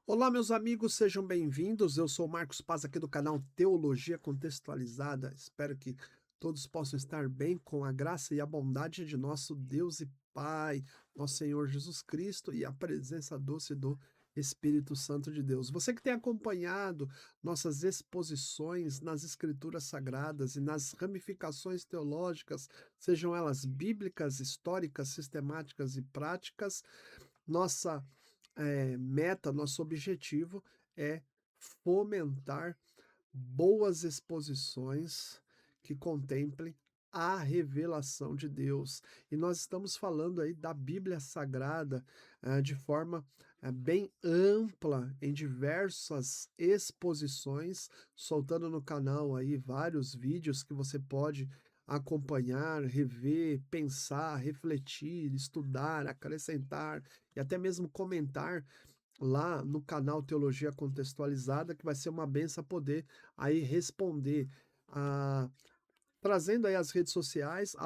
Olá, meus amigos, sejam bem-vindos. Eu sou o Marcos Paz, aqui do canal Teologia Contextualizada. Espero que todos possam estar bem com a graça e a bondade de nosso Deus e Pai, nosso Senhor Jesus Cristo e a presença doce do Espírito Santo de Deus. Você que tem acompanhado nossas exposições nas Escrituras Sagradas e nas ramificações teológicas, sejam elas bíblicas, históricas, sistemáticas e práticas, nossa meta, nosso objetivo é fomentar boas exposições que contemplem a revelação de Deus. E nós estamos falando aí da Bíblia Sagrada, de forma, bem ampla, em diversas exposições, soltando no canal aí vários vídeos que você pode acompanhar, rever, pensar, refletir, estudar, acrescentar e até mesmo comentar lá no canal Teologia Contextualizada, que vai ser uma benção poder aí responder, a trazendo aí as redes sociais,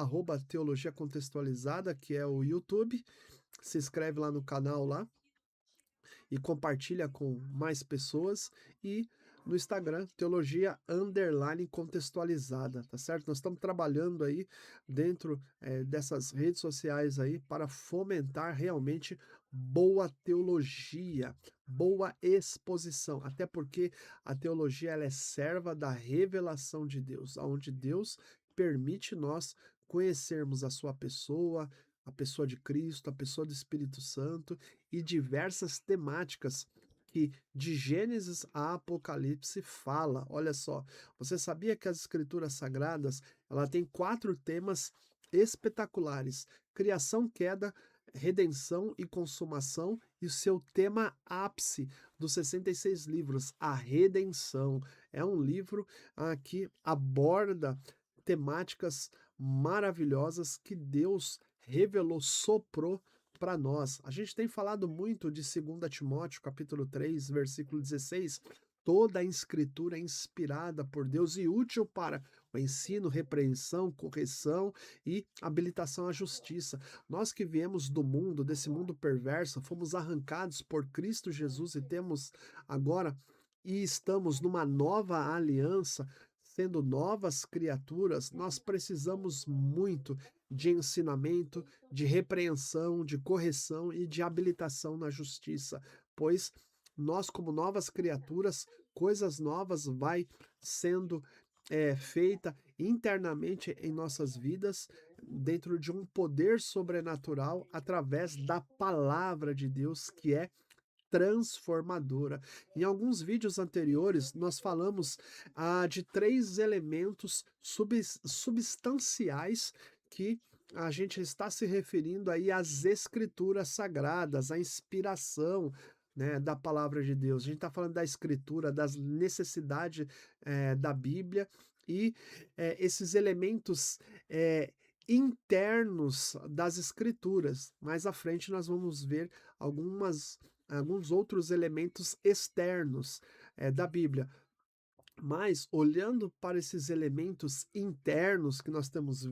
@Teologia Contextualizada, que é o YouTube. Se inscreve lá no canal lá e compartilha com mais pessoas. E no Instagram, Teologia Underline Contextualizada, tá certo? Nós estamos trabalhando aí dentro dessas redes sociais aí para fomentar realmente boa teologia, boa exposição, até porque a teologia ela é serva da revelação de Deus, aonde Deus permite nós conhecermos a sua pessoa, a pessoa de Cristo, a pessoa do Espírito Santo e diversas temáticas que de Gênesis a Apocalipse fala. Olha só, você sabia que as escrituras sagradas, ela tem 4 temas espetaculares: criação, queda, redenção e consumação, e o seu tema ápice dos 66 livros, a redenção. É um livro que aborda temáticas maravilhosas que Deus revelou, soprou para nós. A gente tem falado muito de 2 Timóteo, capítulo 3, versículo 16. Toda a escritura é inspirada por Deus e útil para o ensino, repreensão, correção e habilitação à justiça. Nós que viemos do mundo, desse mundo perverso, fomos arrancados por Cristo Jesus e temos agora e estamos numa nova aliança, sendo novas criaturas, nós precisamos muito de ensinamento, de repreensão, de correção e de habilitação na justiça, pois nós, como novas criaturas, coisas novas vai sendo feita internamente em nossas vidas, dentro de um poder sobrenatural, através da palavra de Deus, que é transformadora. Em alguns vídeos anteriores, nós falamos de 3 elementos substanciais que a gente está se referindo aí às escrituras sagradas, à inspiração, né, da palavra de Deus. A gente está falando da escritura, das necessidades da Bíblia e esses elementos internos das escrituras. Mais à frente nós vamos ver alguns outros elementos externos da Bíblia. Mas, olhando para esses elementos internos que nós estamos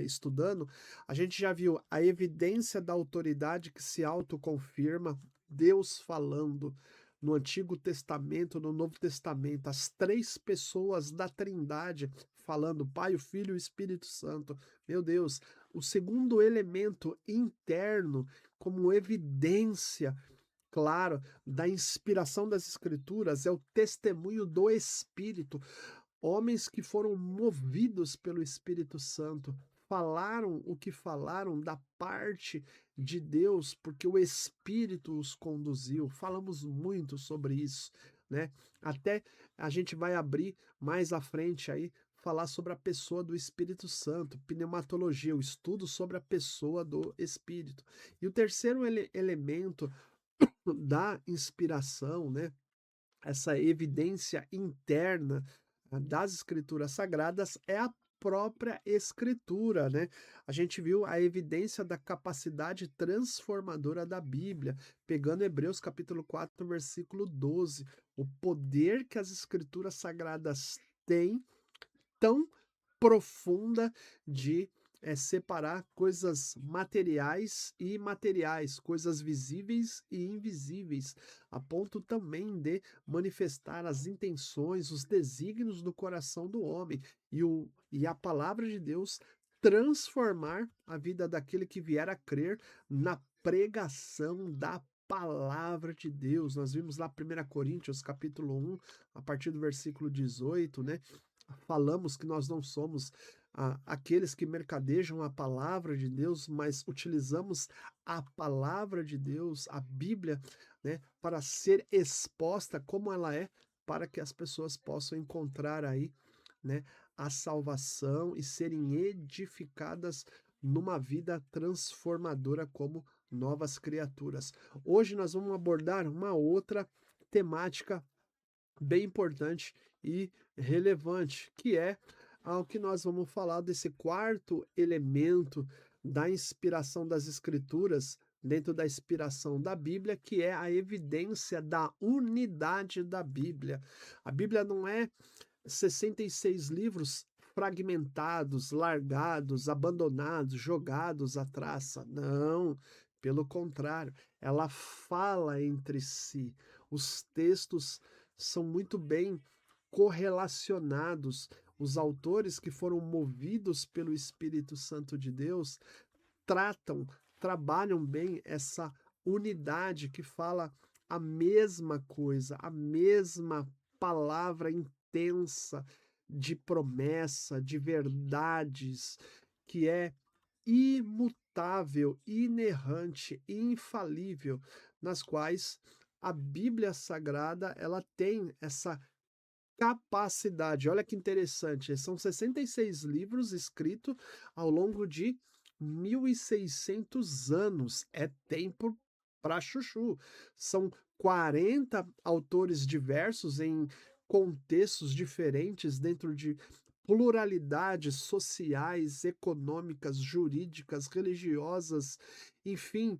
estudando, a gente já viu a evidência da autoridade que se autoconfirma, Deus falando no Antigo Testamento, no Novo Testamento, as 3 pessoas da Trindade falando, Pai, o Filho e o Espírito Santo. Meu Deus, o segundo elemento interno, como evidência claro da inspiração das Escrituras, é o testemunho do Espírito. Homens que foram movidos pelo Espírito Santo falaram o que falaram da parte de Deus, porque o Espírito os conduziu. Falamos muito sobre isso, né? Até a gente vai abrir mais à frente aí falar sobre a pessoa do Espírito Santo, pneumatologia, o estudo sobre a pessoa do Espírito. E o terceiro elemento da inspiração, né? Essa evidência interna das escrituras sagradas é a própria escritura, né? A gente viu a evidência da capacidade transformadora da Bíblia, pegando Hebreus capítulo 4, versículo 12, o poder que as escrituras sagradas têm tão profunda de é separar coisas materiais e imateriais, coisas visíveis e invisíveis, a ponto também de manifestar as intenções, os desígnios do coração do homem e a palavra de Deus transformar a vida daquele que vier a crer na pregação da palavra de Deus. Nós vimos lá 1 Coríntios, capítulo 1, a partir do versículo 18, né? Falamos que nós não somos aqueles que mercadejam a palavra de Deus, mas utilizamos a palavra de Deus, a Bíblia, né, para ser exposta como ela é, para que as pessoas possam encontrar aí, né, a salvação e serem edificadas numa vida transformadora como novas criaturas. Hoje nós vamos abordar uma outra temática bem importante e relevante, que é ao que nós vamos falar desse quarto elemento da inspiração das Escrituras, dentro da inspiração da Bíblia, que é a evidência da unidade da Bíblia. A Bíblia não é 66 livros fragmentados, largados, abandonados, jogados à traça. Não, pelo contrário, ela fala entre si. Os textos são muito bem correlacionados. Os autores que foram movidos pelo Espírito Santo de Deus tratam, trabalham bem essa unidade que fala a mesma coisa, a mesma palavra intensa de promessa, de verdades, que é imutável, inerrante, infalível, nas quais a Bíblia Sagrada ela tem essa capacidade. Olha que interessante, são 66 livros escritos ao longo de 1.600 anos. É tempo para chuchu. São 40 autores diversos em contextos diferentes dentro de pluralidades sociais, econômicas, jurídicas, religiosas, enfim,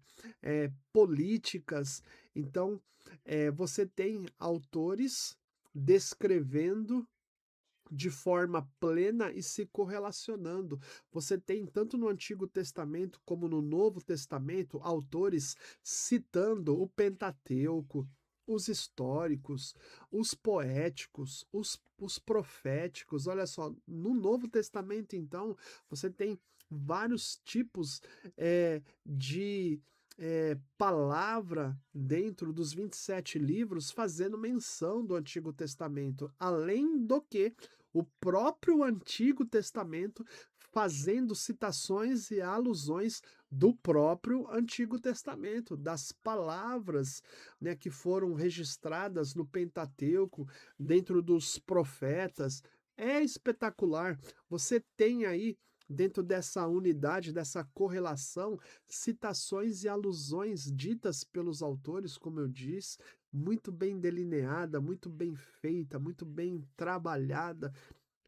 políticas. Então, você tem autores descrevendo de forma plena e se correlacionando. Você tem, tanto no Antigo Testamento como no Novo Testamento, autores citando o Pentateuco, os históricos, os poéticos, os proféticos. Olha só, no Novo Testamento, então, você tem vários tipos de palavra dentro dos 27 livros fazendo menção do Antigo Testamento, além do que o próprio Antigo Testamento fazendo citações e alusões do próprio Antigo Testamento, das palavras, né, que foram registradas no Pentateuco, dentro dos profetas. É espetacular. Você tem aí, dentro dessa unidade, dessa correlação, citações e alusões ditas pelos autores, como eu disse, muito bem delineada, muito bem feita, muito bem trabalhada,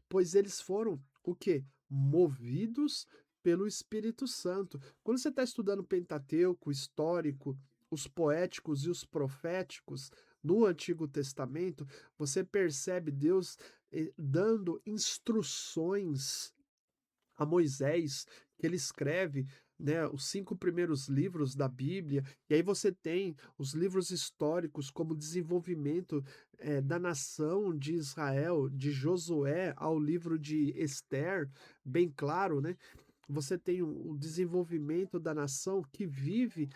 pois eles foram o quê? Movidos pelo Espírito Santo. Quando você está estudando o Pentateuco, o histórico, os poéticos e os proféticos no Antigo Testamento, você percebe Deus dando instruções a Moisés, que ele escreve, né, os 5 primeiros livros da Bíblia, e aí você tem os livros históricos como desenvolvimento da nação de Israel, de Josué ao livro de Esther, bem claro, né? Você tem o desenvolvimento da nação que vive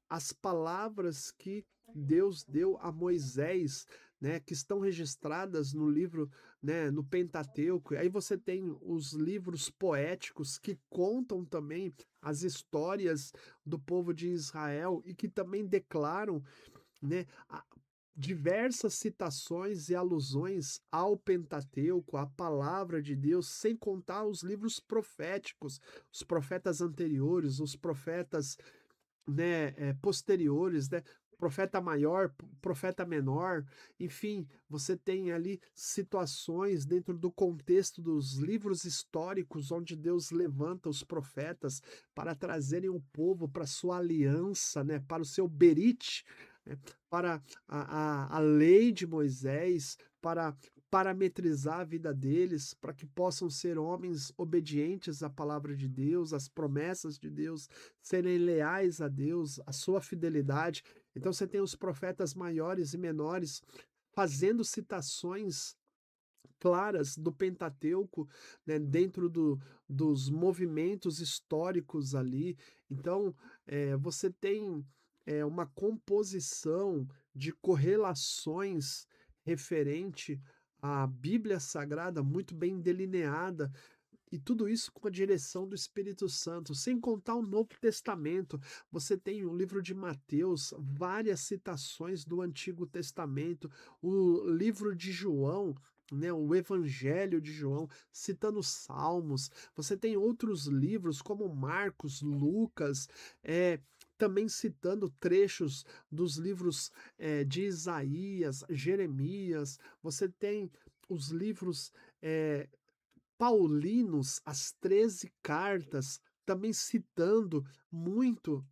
as palavras que Deus deu a Moisés, né, que estão registradas no livro, né, no Pentateuco. E aí você tem os livros poéticos que contam também as histórias do povo de Israel e que também declaram, né, diversas citações e alusões ao Pentateuco, à palavra de Deus, sem contar os livros proféticos, os profetas anteriores, os profetas, né, posteriores, né? Profeta maior, profeta menor, enfim, você tem ali situações dentro do contexto dos livros históricos onde Deus levanta os profetas para trazerem o povo para sua aliança, né, para o seu berite, né, para a lei de Moisés, para parametrizar a vida deles para que possam ser homens obedientes à palavra de Deus, às promessas de Deus, serem leais a Deus, à sua fidelidade. Então você tem os profetas maiores e menores fazendo citações claras do Pentateuco, né, dentro dos movimentos históricos ali. Então, você tem uma composição de correlações referente à Bíblia Sagrada muito bem delineada, e tudo isso com a direção do Espírito Santo, sem contar o Novo Testamento. Você tem o livro de Mateus, várias citações do Antigo Testamento, o livro de João, né, o Evangelho de João, citando Salmos. Você tem outros livros como Marcos, Lucas, também citando trechos dos livros de Isaías, Jeremias. Você tem os livros eh, paulinos, as 13 cartas, também citando muito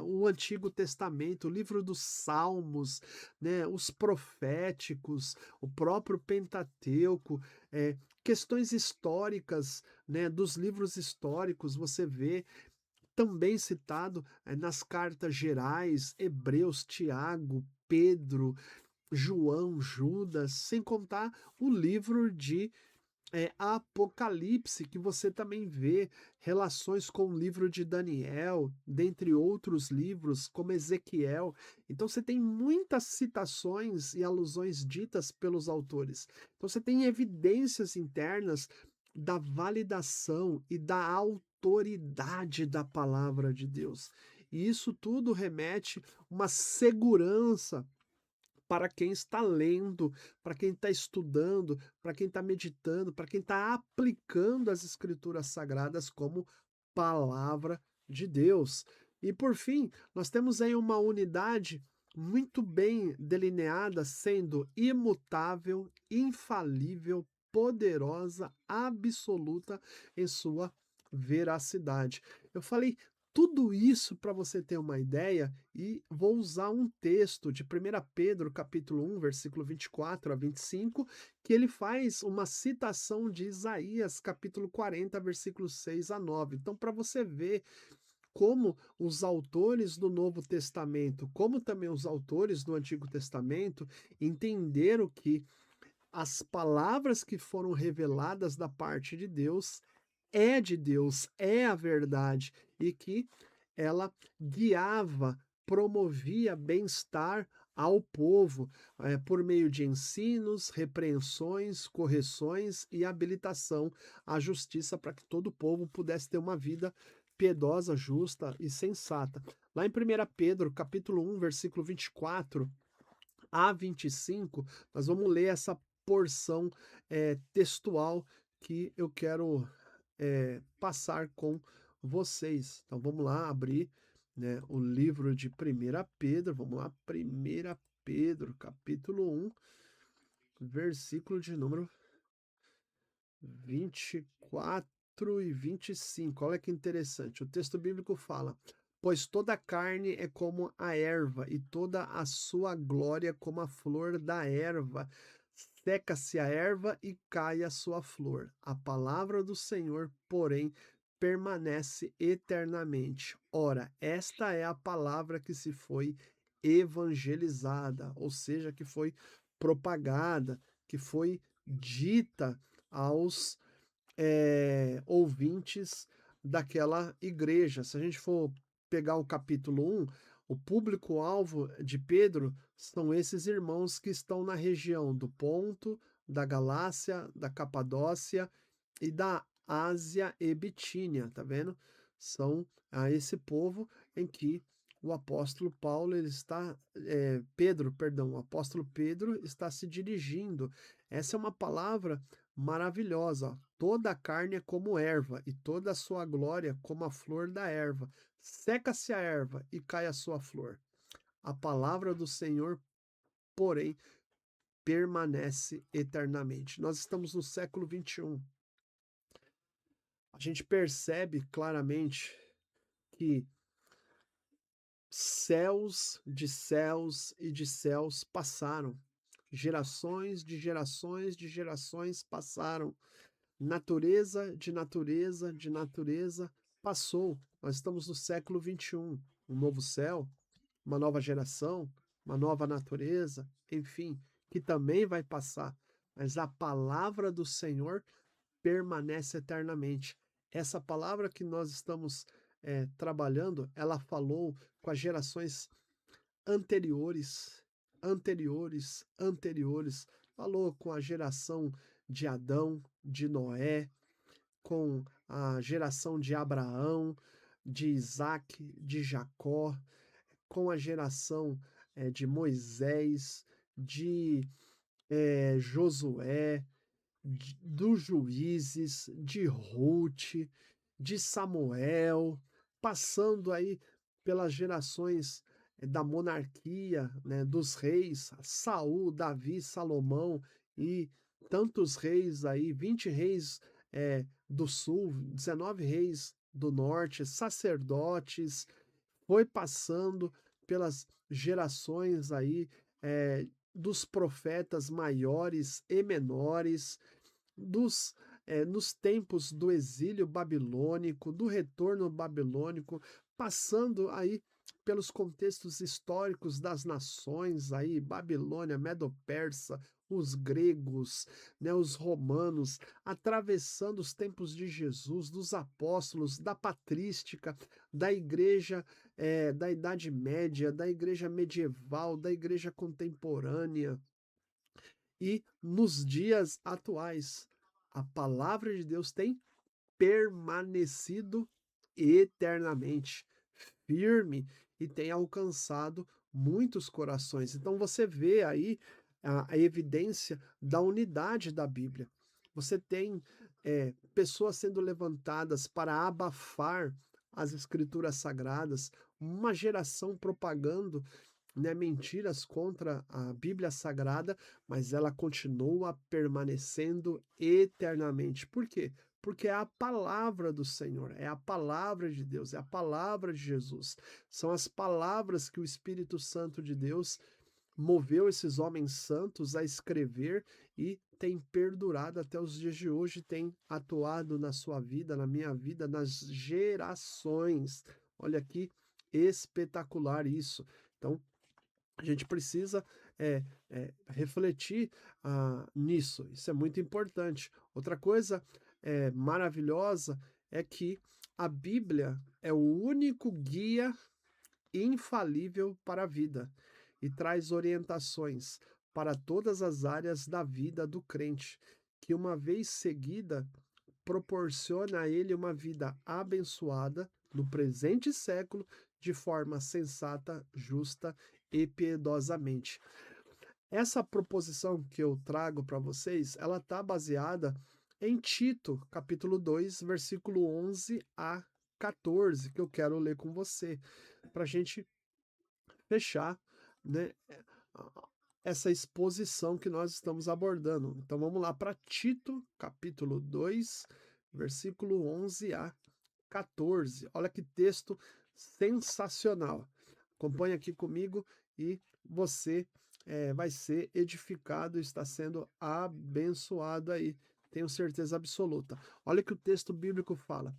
o Antigo Testamento, o livro dos Salmos, né, os proféticos, o próprio Pentateuco, questões históricas, né, dos livros históricos, você vê também citado nas cartas gerais, Hebreus, Tiago, Pedro, João, Judas, sem contar o livro de Apocalipse, que você também vê relações com o livro de Daniel, dentre outros livros, como Ezequiel. Então você tem muitas citações e alusões ditas pelos autores. Então você tem evidências internas da validação e da autoridade da palavra de Deus. E isso tudo remete uma segurança para quem está lendo, para quem está estudando, para quem está meditando, para quem está aplicando as Escrituras Sagradas como palavra de Deus. E por fim, nós temos aí uma unidade muito bem delineada, sendo imutável, infalível, poderosa, absoluta em sua veracidade. Eu falei tudo isso para você ter uma ideia e vou usar um texto de 1 Pedro, capítulo 1, versículo 24 a 25, que ele faz uma citação de Isaías, capítulo 40, versículos 6 a 9. Então, para você ver como os autores do Novo Testamento, como também os autores do Antigo Testamento, entenderam que as palavras que foram reveladas da parte de Deus, é a verdade, e que ela guiava, promovia bem-estar ao povo, por meio de ensinos, repreensões, correções e habilitação à justiça para que todo o povo pudesse ter uma vida piedosa, justa e sensata. Lá em 1 Pedro, capítulo 1, versículo 24 a 25, nós vamos ler essa porção textual que eu quero passar com vocês. Então vamos lá abrir, né, o livro de 1 Pedro, vamos lá, 1 Pedro, capítulo 1, versículo de número 24 e 25. Olha que interessante. O texto bíblico fala: Pois toda a carne é como a erva, e toda a sua glória como a flor da erva. Seca-se a erva e cai a sua flor. A palavra do Senhor, porém, permanece eternamente. Ora, esta é a palavra que se foi evangelizada, ou seja, que foi propagada, que foi dita aos ouvintes daquela igreja. Se a gente for pegar o capítulo 1, o público-alvo de Pedro são esses irmãos que estão na região do Ponto, da Galácia, da Capadócia e da Ásia e Bitínia, tá vendo? São a esse povo em que o apóstolo Paulo, ele está, Pedro, perdão, o apóstolo Pedro está se dirigindo. Essa é uma palavra maravilhosa. Toda a carne é como erva, e toda a sua glória como a flor da erva. Seca-se a erva e cai a sua flor. A palavra do Senhor, porém, permanece eternamente. Nós estamos no século 21. A gente percebe claramente que céus e de céus passaram. Gerações de gerações de gerações passaram. Natureza de natureza de natureza passou. Nós estamos no século XXI. Um novo céu, uma nova geração, uma nova natureza, enfim, que também vai passar. Mas a palavra do Senhor permanece eternamente. Essa palavra que nós estamos trabalhando, ela falou com as gerações anteriores, anteriores. Falou com a geração de Adão, de Noé, com a geração de Abraão, de Isaac, de Jacó, com a geração de Moisés, de Josué, dos juízes, de Ruth, de Samuel, passando aí pelas gerações da monarquia, né, dos reis, Saul, Davi, Salomão e tantos reis aí, 20 reis do sul, 19 reis do norte, sacerdotes, foi passando pelas gerações aí dos profetas maiores e menores, nos tempos do exílio babilônico, do retorno babilônico, passando aí pelos contextos históricos das nações aí, Babilônia, Medo-Persa, os gregos, né, os romanos, atravessando os tempos de Jesus, dos apóstolos, da patrística, da igreja da Idade Média, da igreja medieval, da igreja contemporânea, e nos dias atuais, a palavra de Deus tem permanecido eternamente, firme e tem alcançado muitos corações. Então você vê aí a evidência da unidade da Bíblia. Você tem pessoas sendo levantadas para abafar as escrituras sagradas, uma geração propagando, né, mentiras contra a Bíblia Sagrada, mas ela continua permanecendo eternamente. Por quê? Porque é a palavra do Senhor, é a palavra de Deus, é a palavra de Jesus. São as palavras que o Espírito Santo de Deus moveu esses homens santos a escrever e tem perdurado até os dias de hoje, tem atuado na sua vida, na minha vida, nas gerações. Olha que espetacular isso. Então, a gente precisa refletir nisso. Isso é muito importante. Outra coisa maravilhosa é que a Bíblia é o único guia infalível para a vida e traz orientações para todas as áreas da vida do crente, que uma vez seguida proporciona a ele uma vida abençoada no presente século de forma sensata, justa e piedosamente. Essa proposição que eu trago para vocês, ela está baseada em Tito, capítulo 2, versículo 11 a 14, que eu quero ler com você, para a gente fechar, né, essa exposição que nós estamos abordando. Então vamos lá para Tito, capítulo 2, versículo 11 a 14. Olha que texto sensacional. Acompanhe aqui comigo e você vai ser edificado, está sendo abençoado aí, tenho certeza absoluta. Olha que o texto bíblico fala: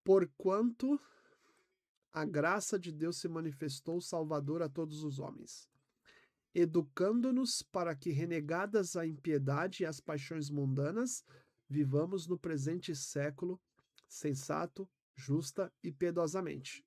porquanto a graça de Deus se manifestou salvador a todos os homens, educando-nos para que, renegadas a impiedade e as paixões mundanas, vivamos no presente século sensato, justa e piedosamente,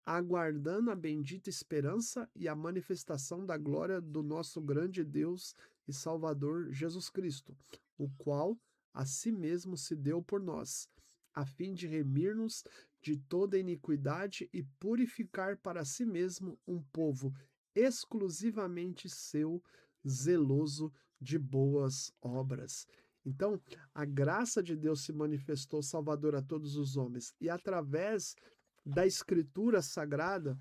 aguardando a bendita esperança e a manifestação da glória do nosso grande Deus e Salvador Jesus Cristo, o qual a si mesmo se deu por nós, a fim de remir-nos de toda iniquidade e purificar para si mesmo um povo exclusivamente seu, zeloso de boas obras. Então, a graça de Deus se manifestou salvador a todos os homens, e através da Escritura Sagrada,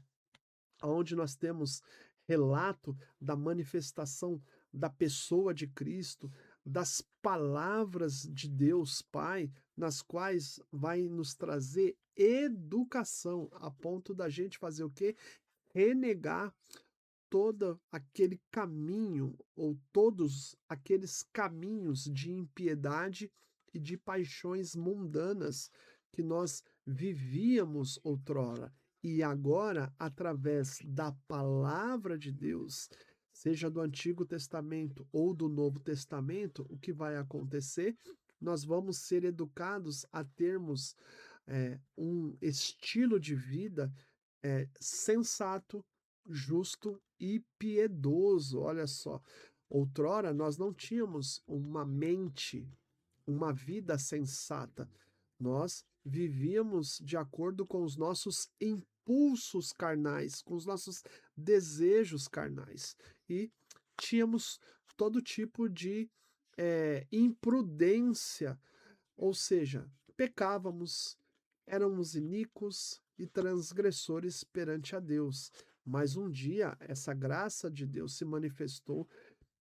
onde nós temos relato da manifestação da pessoa de Cristo, das palavras de Deus Pai, nas quais vai nos trazer educação, a ponto da gente fazer o quê? Renegar todo aquele caminho, ou todos aqueles caminhos de impiedade e de paixões mundanas que nós vivíamos outrora. E agora, através da palavra de Deus, seja do Antigo Testamento ou do Novo Testamento, o que vai acontecer? Nós vamos ser educados a termos um estilo de vida sensato, justo e piedoso. Olha só, outrora nós não tínhamos uma mente, uma vida sensata. Nós vivíamos de acordo com os nossos impulsos carnais, com os nossos desejos carnais. E tínhamos todo tipo de imprudência, ou seja, pecávamos, éramos iníquos e transgressores perante a Deus. Mas um dia essa graça de Deus se manifestou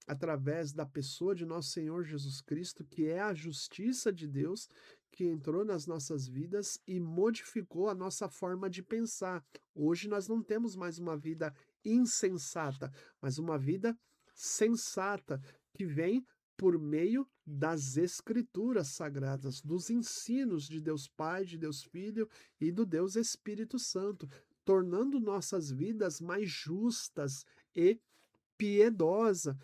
através da pessoa de nosso Senhor Jesus Cristo, que é a justiça de Deus, que entrou nas nossas vidas e modificou a nossa forma de pensar. Hoje nós não temos mais uma vida insensata, mas uma vida sensata, que vem por meio das Escrituras sagradas, dos ensinos de Deus Pai, de Deus Filho e do Deus Espírito Santo, tornando nossas vidas mais justas e piedosa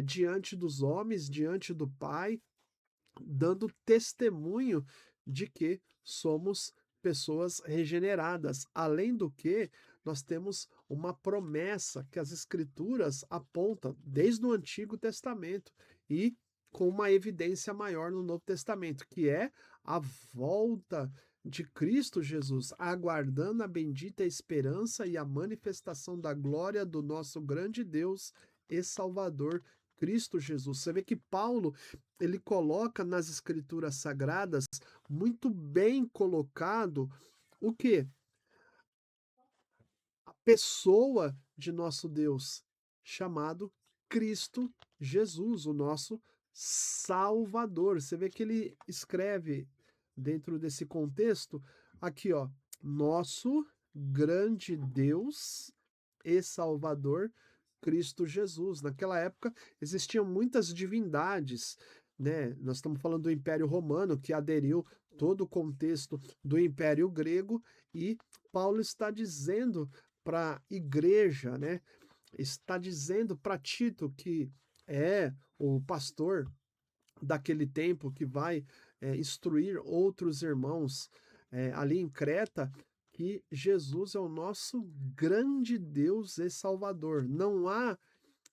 diante dos homens, diante do Pai, dando testemunho de que somos pessoas regeneradas. Além do que, nós temos uma promessa que as Escrituras apontam desde o Antigo Testamento e com uma evidência maior no Novo Testamento, que é a volta de Cristo Jesus, aguardando a bendita esperança e a manifestação da glória do nosso grande Deus e Salvador, Cristo Jesus. Você vê que Paulo, ele coloca nas escrituras sagradas muito bem colocado o que? A pessoa de nosso Deus, chamado Cristo Jesus, o nosso Salvador. Você vê que ele escreve dentro desse contexto aqui, ó, nosso grande Deus e Salvador, Cristo Jesus. Naquela época existiam muitas divindades, né? Nós estamos falando do Império Romano, que aderiu todo o contexto do Império Grego, e Paulo está dizendo para a igreja, né? Está dizendo para Tito, que é o pastor daquele tempo, que vai instruir outros irmãos ali em Creta, que Jesus é o nosso grande Deus e Salvador. Não há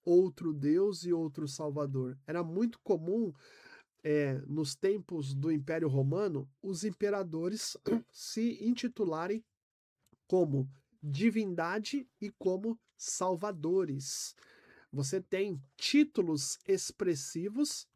outro Deus e outro Salvador. Era muito comum, nos tempos do Império Romano, os imperadores se intitularem como divindade e como salvadores. Você tem títulos expressivos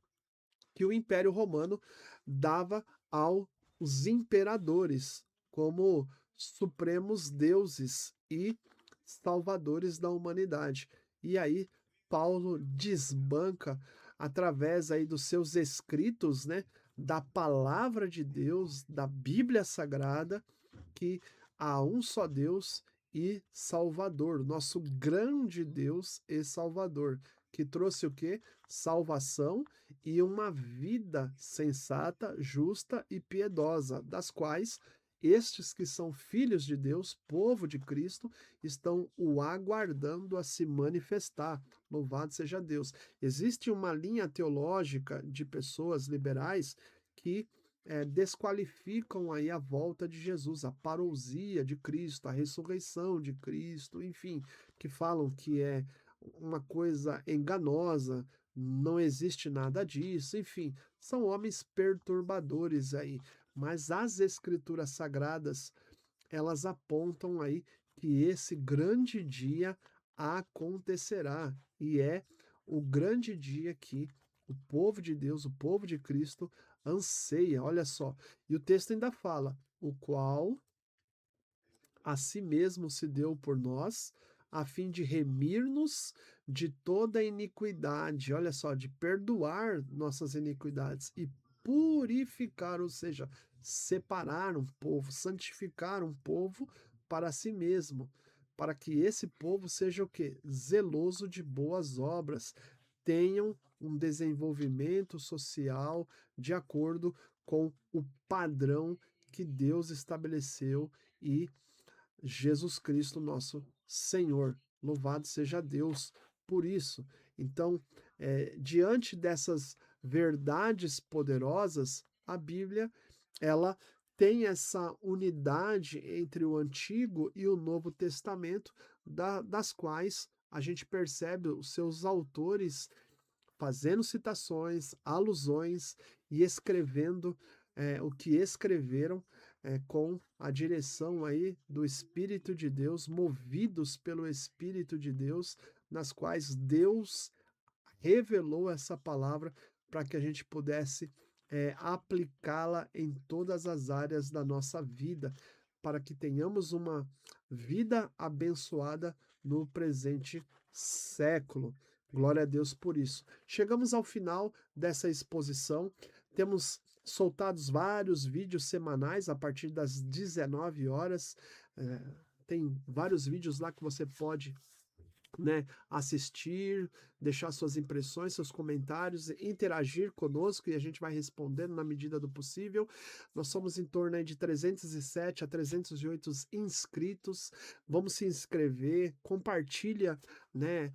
que o Império Romano dava aos imperadores, como supremos deuses e salvadores da humanidade. E aí Paulo desbanca através aí dos seus escritos, né, da palavra de Deus, da Bíblia Sagrada, que há um só Deus e Salvador, nosso grande Deus e Salvador, que trouxe o quê? Salvação e uma vida sensata, justa e piedosa, das quais estes que são filhos de Deus, povo de Cristo, estão o aguardando a se manifestar. Louvado seja Deus. Existe uma linha teológica de pessoas liberais que desqualificam aí a volta de Jesus, a parousia de Cristo, a ressurreição de Cristo, enfim, que falam que é uma coisa enganosa, não existe nada disso, enfim, são homens perturbadores aí, mas as escrituras sagradas, elas apontam aí que esse grande dia acontecerá, e é o grande dia que o povo de Deus, o povo de Cristo anseia, olha só. E o texto ainda fala: o qual a si mesmo se deu por nós, a fim de remir-nos de toda a iniquidade, olha só, de perdoar nossas iniquidades e purificar, ou seja, separar um povo, santificar um povo para si mesmo, para que esse povo seja o quê? Zeloso de boas obras, tenham um desenvolvimento social de acordo com o padrão que Deus estabeleceu e Jesus Cristo, nosso Senhor. Louvado seja Deus por isso. Então, diante dessas verdades poderosas, a Bíblia ela tem essa unidade entre o Antigo e o Novo Testamento, das quais a gente percebe os seus autores fazendo citações, alusões e escrevendo o que escreveram com a direção aí do Espírito de Deus, movidos pelo Espírito de Deus, nas quais Deus revelou essa palavra para que a gente pudesse aplicá-la em todas as áreas da nossa vida, para que tenhamos uma vida abençoada no presente século. Glória a Deus por isso. Chegamos ao final dessa exposição. Temos soltados vários vídeos semanais a partir das 19 horas. Tem vários vídeos lá que você pode, né, assistir, deixar suas impressões, seus comentários, interagir conosco e a gente vai respondendo na medida do possível. Nós somos em torno aí de 307 a 308 inscritos. Vamos se inscrever, compartilha, né,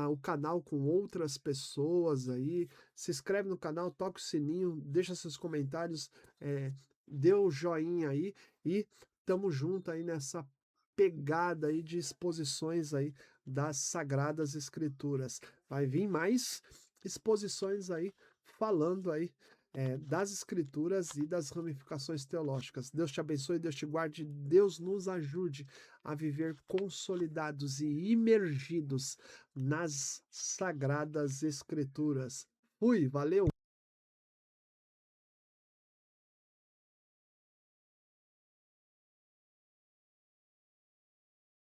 o canal com outras pessoas aí. Se inscreve no canal, toca o sininho, deixa seus comentários, dê o joinha aí e tamo junto aí nessa pegada aí de exposições aí das Sagradas Escrituras. Vai vir mais exposições aí falando aí das Escrituras e das ramificações teológicas. Deus te abençoe, Deus te guarde, Deus nos ajude a viver consolidados e imergidos nas Sagradas Escrituras. Fui, valeu!